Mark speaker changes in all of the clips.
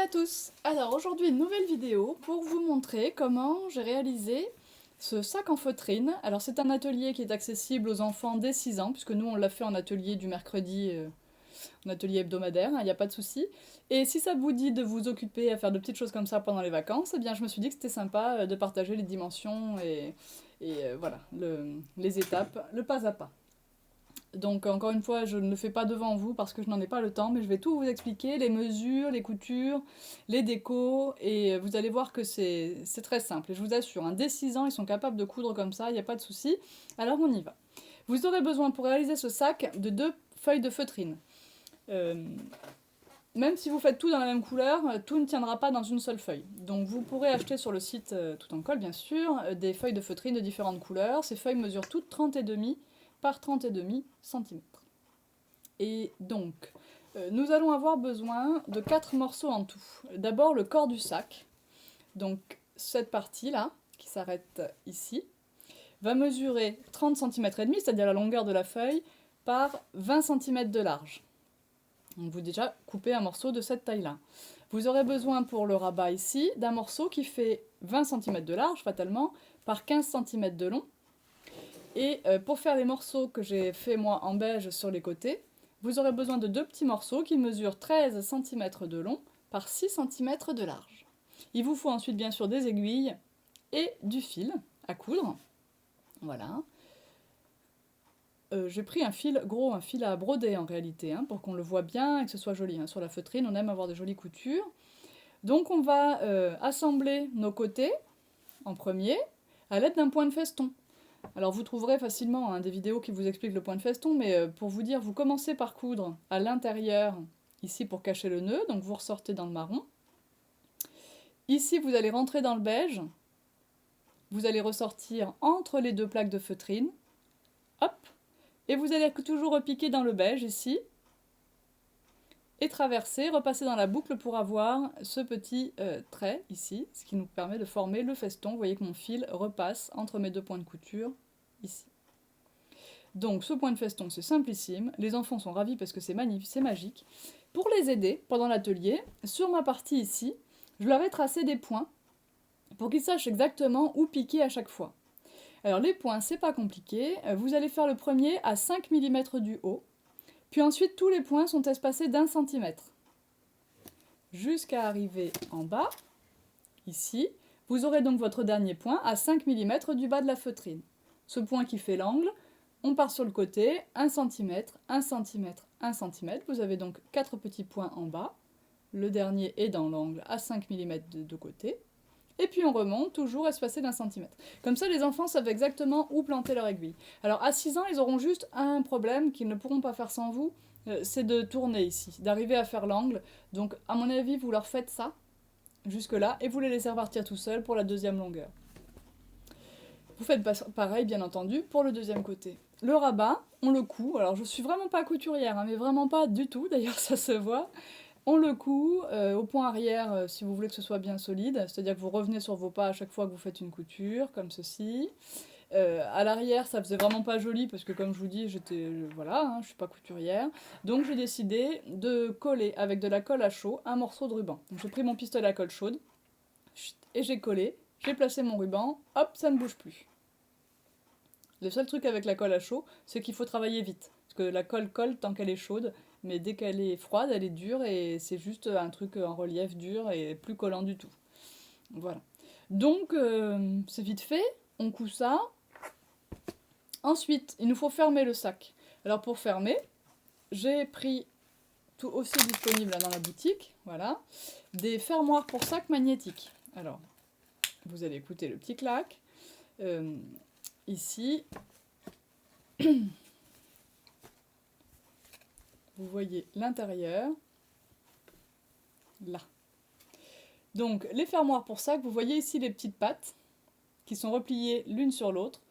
Speaker 1: à tous! Alors aujourd'hui une nouvelle vidéo pour vous montrer comment j'ai réalisé ce sac en feutrine. Alors c'est un atelier qui est accessible aux enfants dès 6 ans, puisque nous on l'a fait en atelier du mercredi, en atelier hebdomadaire, il n'y a pas de souci. Et si ça vous dit de vous occuper à faire de petites choses comme ça pendant les vacances, eh bien je me suis dit que c'était sympa de partager les dimensions et voilà, les étapes, le pas à pas. Donc encore une fois, je ne le fais pas devant vous parce que je n'en ai pas le temps, mais je vais tout vous expliquer, les mesures, les coutures, les décos, et vous allez voir que c'est très simple. Et je vous assure, dès 6 ans, ils sont capables de coudre comme ça, il n'y a pas de souci. Alors on y va. Vous aurez besoin pour réaliser ce sac de 2 feuilles de feutrine. Même si vous faites tout dans la même couleur, tout ne tiendra pas dans une seule feuille. Donc vous pourrez acheter sur le site, tout en colle bien sûr, des feuilles de feutrine de différentes couleurs. Ces feuilles mesurent toutes 30,5 par 30,5 cm. Et donc, nous allons avoir besoin de 4 morceaux en tout. D'abord le corps du sac, donc cette partie-là, qui s'arrête ici, va mesurer 30 cm et demi, c'est-à-dire la longueur de la feuille, par 20 cm de large. Donc vous déjà coupez un morceau de cette taille-là. Vous aurez besoin pour le rabat ici d'un morceau qui fait 20 cm de large, fatalement, par 15 cm de long. Et pour faire les morceaux que j'ai fait moi en beige sur les côtés, vous aurez besoin de 2 petits morceaux qui mesurent 13 cm de long par 6 cm de large. Il vous faut ensuite bien sûr des aiguilles et du fil à coudre. Voilà. J'ai pris un fil gros, un fil à broder en réalité, pour qu'on le voit bien et que ce soit joli. Sur la feutrine, on aime avoir de jolies coutures. Donc on va assembler nos côtés en premier à l'aide d'un point de feston. Alors vous trouverez facilement des vidéos qui vous expliquent le point de feston, mais pour vous dire, vous commencez par coudre à l'intérieur, ici pour cacher le nœud, donc vous ressortez dans le marron. Ici vous allez rentrer dans le beige, vous allez ressortir entre les 2 plaques de feutrine, hop, et vous allez toujours repiquer dans le beige ici, et traverser, repasser dans la boucle pour avoir ce petit trait ici, ce qui nous permet de former le feston. Vous voyez que mon fil repasse entre mes 2 points de couture ici. Donc ce point de feston, c'est simplissime, les enfants sont ravis parce que c'est magnifique, c'est magique. Pour les aider pendant l'atelier, sur ma partie ici, je leur ai tracé des points pour qu'ils sachent exactement où piquer à chaque fois. Alors les points, c'est pas compliqué, vous allez faire le premier à 5 mm du haut, puis ensuite tous les points sont espacés d'1 cm. Jusqu'à arriver en bas, ici, vous aurez donc votre dernier point à 5 mm du bas de la feutrine. Ce point qui fait l'angle, on part sur le côté, 1 cm, 1 cm, 1 cm. Vous avez donc 4 petits points en bas. Le dernier est dans l'angle à 5 mm de côté. Et puis on remonte, toujours espacé d'1 cm. Comme ça, les enfants savent exactement où planter leur aiguille. Alors à 6 ans, ils auront juste un problème qu'ils ne pourront pas faire sans vous, c'est de tourner ici, d'arriver à faire l'angle. Donc à mon avis, vous leur faites ça, jusque-là, et vous les laissez repartir tout seuls pour la deuxième longueur. Vous faites pareil, bien entendu, pour le deuxième côté. Le rabat, on le coud. Alors je suis vraiment pas couturière, mais vraiment pas du tout, d'ailleurs ça se voit. On le coud au point arrière si vous voulez que ce soit bien solide, c'est-à-dire que vous revenez sur vos pas à chaque fois que vous faites une couture, comme ceci. À l'arrière, ça faisait vraiment pas joli parce que comme je vous dis, voilà, je suis pas couturière. Donc j'ai décidé de coller avec de la colle à chaud un morceau de ruban. Donc j'ai pris mon pistolet à colle chaude et j'ai collé, j'ai placé mon ruban, hop, ça ne bouge plus. Le seul truc avec la colle à chaud, c'est qu'il faut travailler vite. Parce que la colle colle tant qu'elle est chaude, mais dès qu'elle est froide, elle est dure et c'est juste un truc en relief dur et plus collant du tout. Voilà. Donc c'est vite fait, on coud ça. Ensuite, il nous faut fermer le sac. Alors pour fermer, j'ai pris, tout aussi disponible dans la boutique, voilà, des fermoirs pour sacs magnétiques. Alors, vous allez écouter le petit clac. Ici, vous voyez l'intérieur, là. Donc les fermoirs pour sac, vous voyez ici les petites pattes qui sont repliées l'une sur l'autre,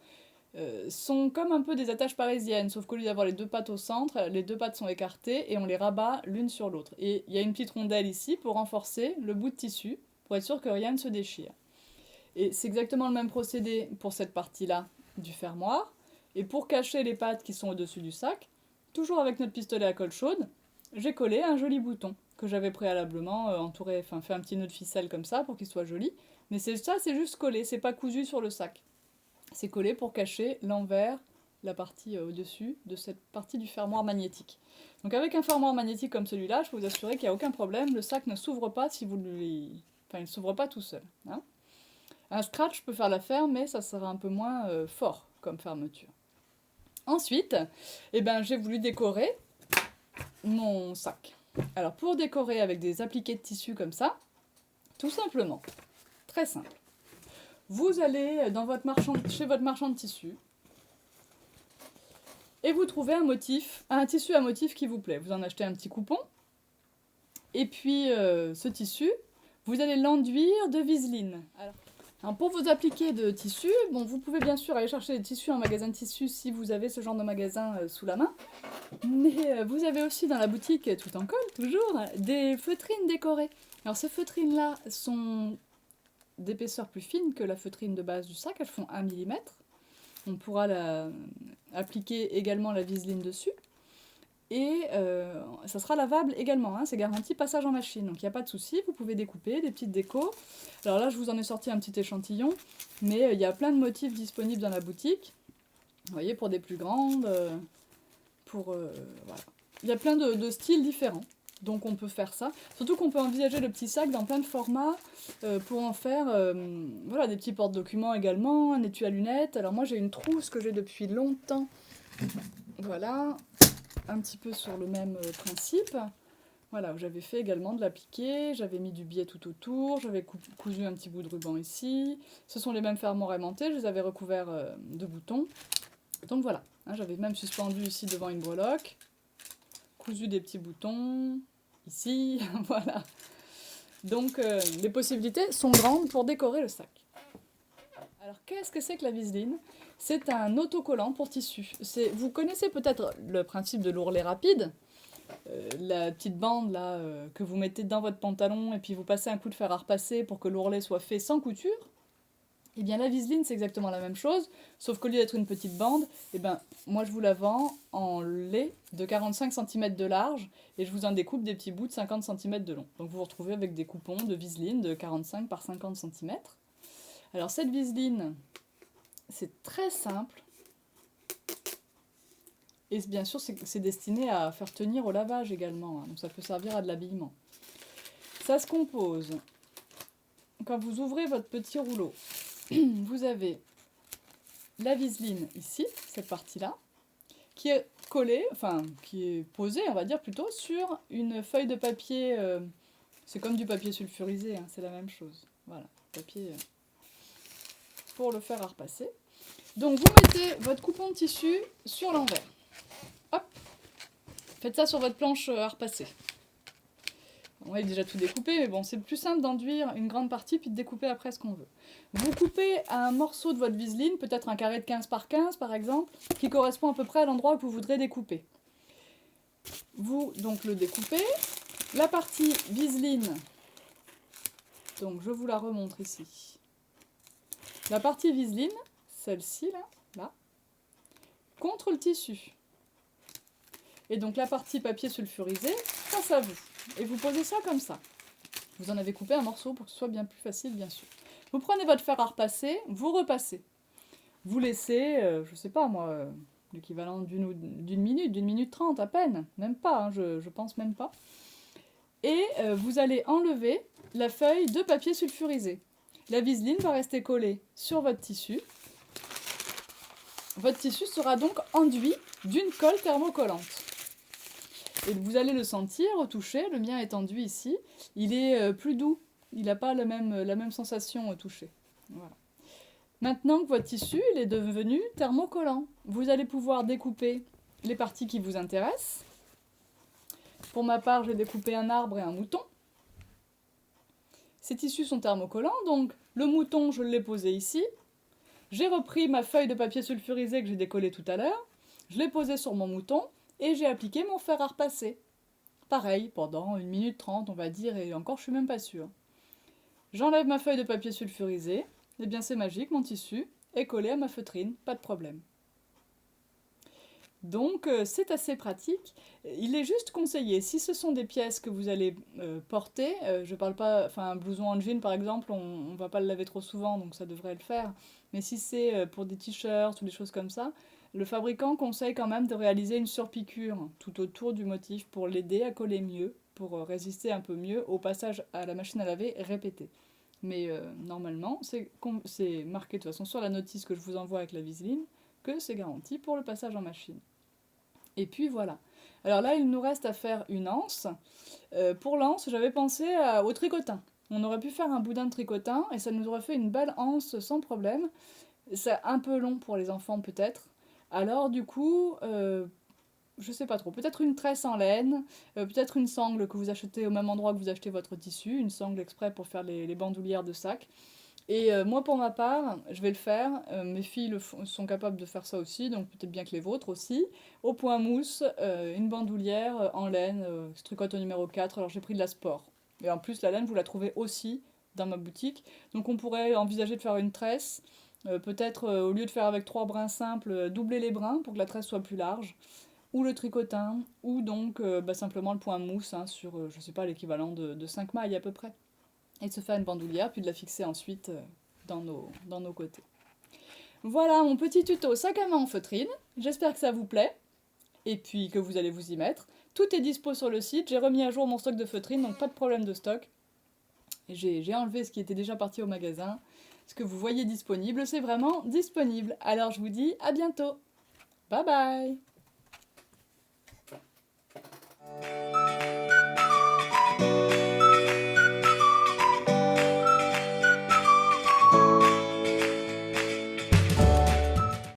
Speaker 1: sont comme un peu des attaches parisiennes, sauf qu'au lieu d'avoir les 2 pattes au centre, les 2 pattes sont écartées et on les rabat l'une sur l'autre. Et il y a une petite rondelle ici pour renforcer le bout de tissu, pour être sûr que rien ne se déchire. Et c'est exactement le même procédé pour cette partie-là du fermoir. Et pour cacher les pattes qui sont au-dessus du sac, toujours avec notre pistolet à colle chaude, j'ai collé un joli bouton. que j'avais préalablement entouré, enfin fait un petit nœud de ficelle comme ça pour qu'il soit joli. Mais c'est juste collé, c'est pas cousu sur le sac. C'est collé pour cacher l'envers, la partie au-dessus de cette partie du fermoir magnétique. Donc avec un fermoir magnétique comme celui-là, je peux vous assurer qu'il n'y a aucun problème, le sac ne s'ouvre pas si vous lui... Enfin, il ne s'ouvre pas tout seul. Hein. Un scratch peut faire l'affaire, mais ça sera un peu moins fort comme fermeture. Ensuite, j'ai voulu décorer mon sac. Alors pour décorer avec des appliqués de tissu comme ça, tout simplement, très simple. Vous allez chez votre marchand de tissu et vous trouvez un tissu à motif qui vous plaît. Vous en achetez un petit coupon et puis ce tissu, vous allez l'enduire de viseline. Alors, pour vos appliqués de tissu, bon, vous pouvez bien sûr aller chercher des tissus en magasin de tissu si vous avez ce genre de magasin sous la main. Mais vous avez aussi dans la boutique, tout en colle, toujours, des feutrines décorées. Alors ces feutrines-là sont d'épaisseur plus fine que la feutrine de base du sac, elles font 1 mm. On pourra appliquer également la viseline dessus. Et ça sera lavable également, hein, c'est garanti passage en machine, donc il n'y a pas de souci, vous pouvez découper des petites décos. Alors là, je vous en ai sorti un petit échantillon, mais il y a plein de motifs disponibles dans la boutique. Vous voyez, pour des plus grandes, voilà. Il y a plein de styles différents, donc on peut faire ça. Surtout qu'on peut envisager le petit sac dans plein de formats pour en faire voilà, des petits porte-documents également, un étui à lunettes. Alors moi j'ai une trousse que j'ai depuis longtemps, voilà, un petit peu sur le même principe. Voilà, j'avais fait également de l'appliqué, j'avais mis du biais tout autour, j'avais cousu un petit bout de ruban ici. Ce sont les mêmes fermoirs aimantés, je les avais recouverts de boutons. Donc voilà, hein, j'avais même suspendu ici devant une breloque, cousu des petits boutons, ici, voilà. Donc les possibilités sont grandes pour décorer le sac. Alors qu'est-ce que c'est que la viseline? C'est un autocollant pour tissu. Vous connaissez peut-être le principe de l'ourlet rapide, la petite bande là que vous mettez dans votre pantalon et puis vous passez un coup de fer à repasser pour que l'ourlet soit fait sans couture. Et bien la viseline c'est exactement la même chose, sauf qu'au lieu d'être une petite bande, moi je vous la vends en lait de 45 cm de large et je vous en découpe des petits bouts de 50 cm de long. Donc vous vous retrouvez avec des coupons de viseline de 45 par 50 cm. Alors cette viseline, c'est très simple. Et bien sûr, c'est destiné à faire tenir au lavage également, hein, donc ça peut servir à de l'habillement. Ça se compose. Quand vous ouvrez votre petit rouleau, vous avez la viseline ici, cette partie-là, qui est collée, enfin qui est posée, on va dire plutôt, sur une feuille de papier. C'est comme du papier sulfurisé, hein, c'est la même chose. Voilà, papier pour le fer à repasser. Donc vous mettez votre coupon de tissu sur l'envers. Hop, faites ça sur votre planche à repasser. On a déjà tout découpé, mais bon, c'est plus simple d'enduire une grande partie puis de découper après ce qu'on veut. Vous coupez un morceau de votre viseline, peut-être un carré de 15 par 15 par exemple, qui correspond à peu près à l'endroit que vous voudrez découper. Vous donc le découpez. La partie viseline, donc je vous la remontre ici. La partie viseline, celle-ci là, contre le tissu. Et donc la partie papier sulfurisé face à vous. Et vous posez ça comme ça. Vous en avez coupé un morceau pour que ce soit bien plus facile, bien sûr. Vous prenez votre fer à repasser, vous repassez. Vous laissez, je sais pas moi, l'équivalent d'une minute 30 à peine. Même pas, hein, je pense même pas. Et vous allez enlever la feuille de papier sulfurisé. La viseline va rester collée sur votre tissu. Votre tissu sera donc enduit d'une colle thermocollante. Et vous allez le sentir au toucher, le mien est enduit ici, il est plus doux, il n'a pas la même sensation au toucher. Voilà. Maintenant que votre tissu il est devenu thermocollant, vous allez pouvoir découper les parties qui vous intéressent. Pour ma part, j'ai découpé un arbre et un mouton. Ces tissus sont thermocollants, donc le mouton, je l'ai posé ici. J'ai repris ma feuille de papier sulfurisé que j'ai décollée tout à l'heure, je l'ai posée sur mon mouton, et j'ai appliqué mon fer à repasser. Pareil, pendant 1 minute 30, on va dire, et encore je suis même pas sûre. J'enlève ma feuille de papier sulfurisé, et bien c'est magique, mon tissu est collé à ma feutrine, pas de problème. Donc c'est assez pratique. Il est juste conseillé, si ce sont des pièces que vous allez porter, je parle pas, enfin un blouson en jean par exemple, on va pas le laver trop souvent donc ça devrait le faire. Mais si c'est pour des t-shirts ou des choses comme ça, le fabricant conseille quand même de réaliser une surpiqûre tout autour du motif pour l'aider à coller mieux, pour résister un peu mieux au passage à la machine à laver répété. Mais normalement, c'est marqué de toute façon sur la notice que je vous envoie avec la viseline que c'est garanti pour le passage en machine. Et puis voilà. Alors là, il nous reste à faire une anse. Pour l'anse, j'avais pensé au tricotin. On aurait pu faire un boudin de tricotin et ça nous aurait fait une belle anse sans problème. C'est un peu long pour les enfants peut-être. Alors du coup, je sais pas trop, peut-être une tresse en laine, peut-être une sangle que vous achetez au même endroit que vous achetez votre tissu, une sangle exprès pour faire les bandoulières de sac. Et moi, pour ma part, je vais le faire. Mes filles sont capables de faire ça aussi, donc peut-être bien que les vôtres aussi. Au point mousse, une bandoulière en laine, je tricote au numéro 4. Alors j'ai pris de la sport. Et en plus, la laine, vous la trouvez aussi dans ma boutique. Donc on pourrait envisager de faire une tresse. Peut-être, au lieu de faire avec 3 brins simples, doubler les brins pour que la tresse soit plus large. Ou le tricotin, ou donc simplement le point mousse hein, sur, je sais pas, l'équivalent de 5 mailles à peu près et de se faire une bandoulière, puis de la fixer ensuite dans nos côtés. Voilà mon petit tuto sac à main en feutrine. J'espère que ça vous plaît, et puis que vous allez vous y mettre. Tout est dispo sur le site, j'ai remis à jour mon stock de feutrine, donc pas de problème de stock. J'ai enlevé ce qui était déjà parti au magasin. Ce que vous voyez disponible, c'est vraiment disponible. Alors je vous dis à bientôt. Bye bye.